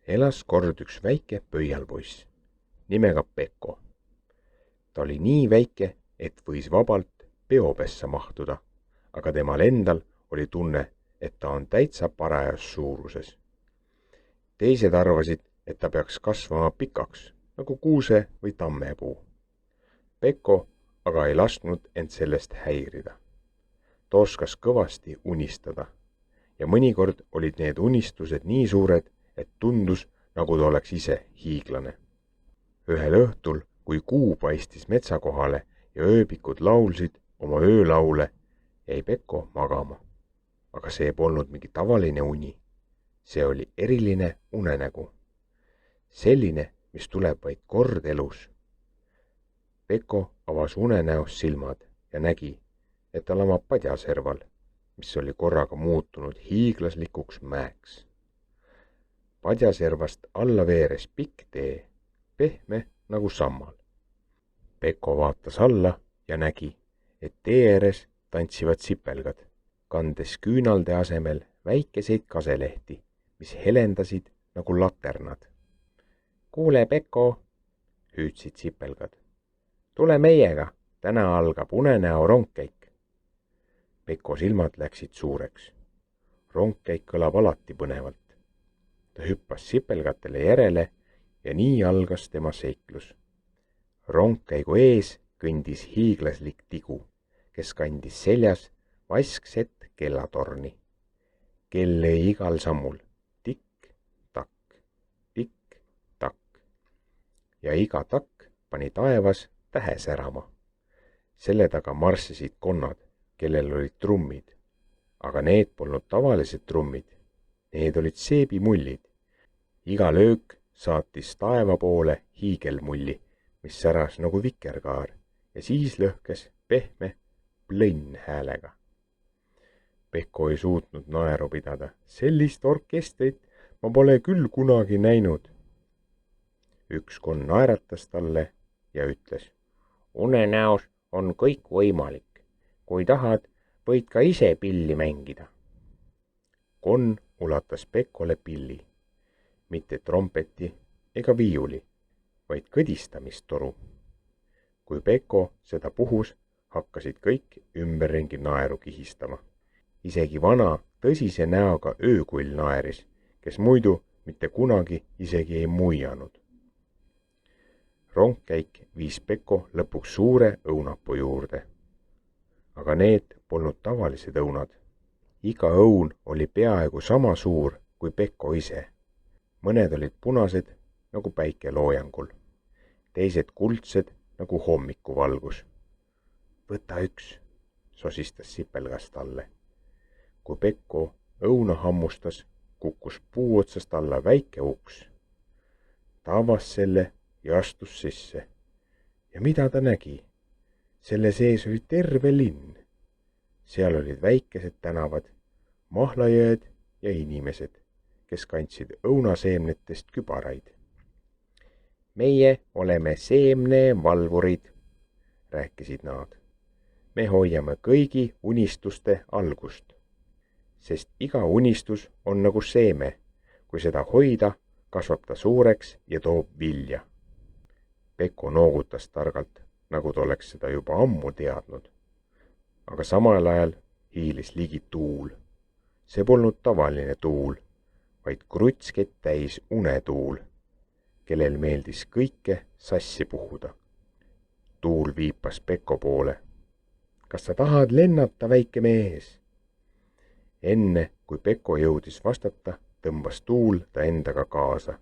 Elas kord üks väike pöialpoiss nimega Pekko. Ta oli nii väike, et võis vabalt peopessa mahtuda, aga temal endal oli tunne, et ta on täitsa parajas suuruses. Teised arvasid, et ta peaks kasvama pikaks, nagu kuuse või tammepuu. Pekko aga ei lasknud end sellest häirida. Ta oskas kõvasti unistada ja mõnikord olid need unistused nii suured, et tundus, nagu ta oleks ise hiiglane. Ühel õhtul, kui kuu paistis metsa kohale ja ööbikud laulsid oma öölaule, jäi Pekko magama. Aga see polnud mingi tavaline uni. See oli eriline unenägu. Selline, mis tuleb vaid kord elus. Pekko avas unenäos silmad ja nägi, et ta lamab padjaserval, mis oli korraga muutunud hiiglaslikuks mäeks. Padjaservast alla veeres pikk tee, pehme nagu sammal. Pekko vaatas alla ja nägi, et tee ääres tantsivad sipelgad, kandes küünalde asemel väikeseid kaselehti, mis helendasid nagu laternad. Kuule, Pekko, hüüdsid sipelgad. Tule meiega, täna algab unenäo rongkäik. Pekko silmad läksid suureks. Rongkäik kõlab alati põnevalt. Ta hüppas sipelgatele järele ja nii algas tema seiklus. Rongkäigu ees kõndis hiiglaslik tigu, kes kandis seljas vaskset kellatorni. Kell lõi igal sammul tikk-takk, tikk-takk ja iga takk pani taevas tähe särama. Selle taga marssisid konnad, kellel olid trummid, aga need polnud tavalised trummid, need olid seebimullid. Iga löök saatis taeva poole hiigelmulli, mis säras nagu vikerkaar ja siis lõhkes pehme plõnn häälega. Pekko ei suutnud naeru pidada. Sellist orkestrit ma pole küll kunagi näinud. Üks konn naeratas talle ja ütles, unenäos on kõik võimalik. Kui tahad, võid ka ise pilli mängida. Konn ulatas Pekkole pilli, mitte trompeti ega viiuli, vaid kõdistamistoru. Kui Pekko seda puhus, hakkasid kõik ümberringi naeru kihistama. Isegi vana tõsise näoga öökull naeris, kes muidu mitte kunagi isegi ei muianud. Rongkäik viis Pekko lõpuks suure õunapuu juurde. Aga need polnud tavalised õunad. Iga õun oli peaaegu sama suur kui Pekko ise. Mõned olid punased nagu päike loojangul, teised kuldsed nagu hommikuvalgus. Võta üks, sosistas sipelgas talle. Kui Pekko õuna hammustas, kukkus puu otsast alla väike uks. Ta avas selle ja astus sisse. Ja mida ta nägi? Selle sees oli terve linn. Seal olid väikesed tänavad, mahlajõed ja inimesed, kes kandsid õunaseemnetest kübaraid. Meie oleme seemnevalvurid, rääkisid nad. Me hoiame kõigi unistuste algust, sest iga unistus on nagu seeme. Kui seda hoida, kasvab ta suureks ja toob vilja. Pekko noogutas targalt, nagu ta oleks seda juba ammu teadnud. Aga samal ajal hiilis ligi tuul. See polnud tavaline tuul, vaid krutsket täis unetuul, kellel meeldis kõike sassi puhuda. Tuul viipas Pekko poole. Kas sa tahad lennata, väike mees? Enne, kui Pekko jõudis vastata, tõmbas tuul ta endaga kaasa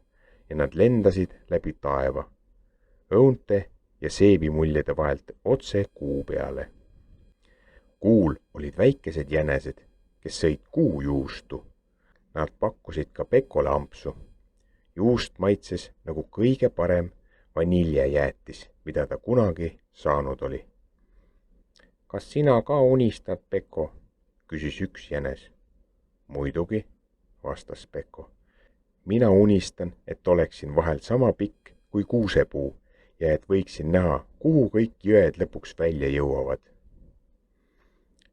ja nad lendasid läbi taeva, õunte ja seebimuljede vahelt otse kuu peale. Kuul olid väikesed jänesed, kes sõid kuujuustu. Nad pakkusid ka Pekkole ampsu. Juust maitses nagu kõige parem vaniljejäätis, mida ta kunagi saanud oli. Kas sina ka unistad, Pekko? Küsis üks jänes. Muidugi, vastas Pekko. Mina unistan, et oleksin vahel sama pikk kui kuusepuu ja et võiksin näha, kuhu kõik jõed lõpuks välja jõuavad.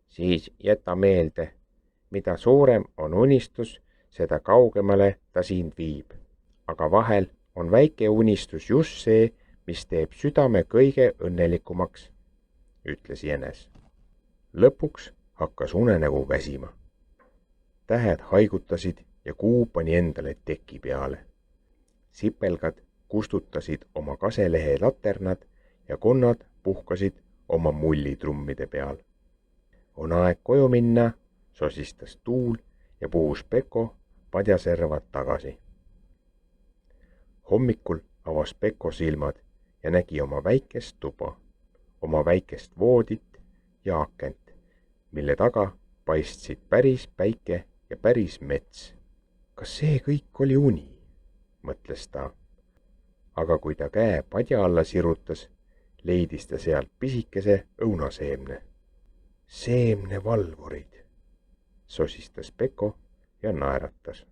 Siis jäta meelde, mida suurem on unistus, seda kaugemale ta sind viib. aga vahel on väike unistus just see, mis teeb südame kõige õnnelikumaks, ütles jänes. Lõpuks hakkas unenägu väsima. Tähed haigutasid ja kuu pani endale teki peale. Sipelgad kustutasid oma kaselehe laternad ja konnad puhkasid oma mullitrummide peal. On aeg koju minna, sosistas Tuul ja puhus Peko padjaservad tagasi. Hommikul avas Peko silmad ja nägi oma väikest tuba, oma väikest voodit ja akent, mille taga paistsid päris päike ja päris mets. Kas see kõik oli uni, mõtles ta. Aga kui ta käe padja alla sirutas, leidis ta sealt pisikese õunaseemne. Seemnevalvurid, sosistas Peko ja naeratas.